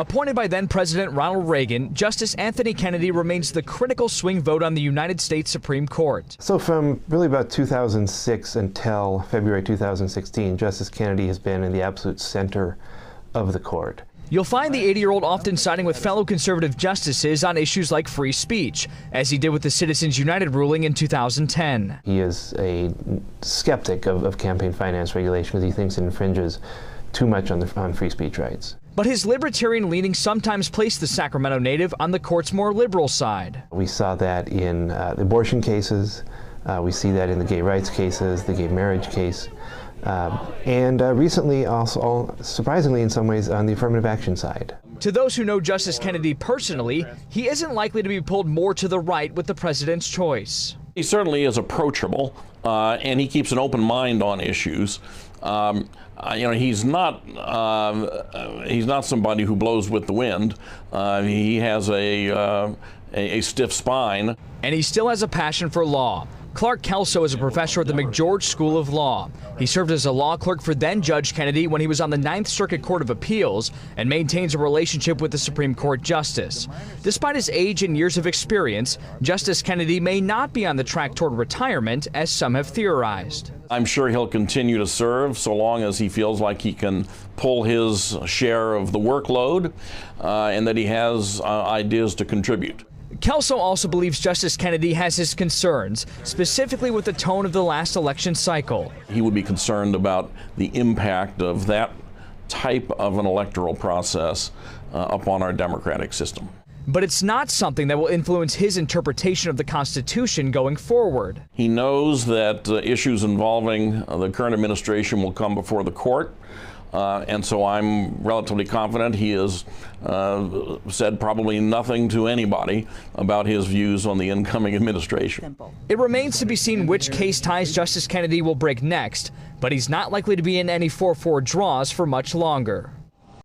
Appointed by then-President Ronald Reagan, Justice Anthony Kennedy remains the critical swing vote on the United States Supreme Court. So from really about 2006 until February 2016, Justice Kennedy has been in the absolute center of the court. You'll find the 80-year-old often siding with fellow conservative justices on issues like free speech, as he did with the Citizens United ruling in 2010. He is a skeptic of campaign finance regulation because he thinks it infringes too much on free speech rights. But his libertarian leanings sometimes place the Sacramento native on the court's more liberal side. We saw that in the abortion cases, we see that in the gay rights cases, the gay marriage case, and recently also, surprisingly in some ways, on the affirmative action side. To those who know Justice Kennedy personally, he isn't likely to be pulled more to the right with the president's choice. He certainly is approachable, and he keeps an open mind on issues. He's not somebody who blows with the wind. He has a stiff spine. And he still has a passion for law. Clark Kelso is a professor at the McGeorge School of Law. He served as a law clerk for then-Judge Kennedy when he was on the Ninth Circuit Court of Appeals and maintains a relationship with the Supreme Court justice. Despite his age and years of experience, Justice Kennedy may not be on the track toward retirement, as some have theorized. I'm sure he'll continue to serve so long as he feels like he can pull his share of the workload and that he has ideas to contribute. Kelso also believes Justice Kennedy has his concerns, specifically with the tone of the last election cycle. He would be concerned about the impact of that type of an electoral process upon our democratic system. But it's not something that will influence his interpretation of the Constitution going forward. He knows that issues involving the current administration will come before the court. And so I'm relatively confident he has said probably nothing to anybody about his views on the incoming administration. It remains to be seen which case ties Justice Kennedy will break next, but he's not likely to be in any 4-4 draws for much longer.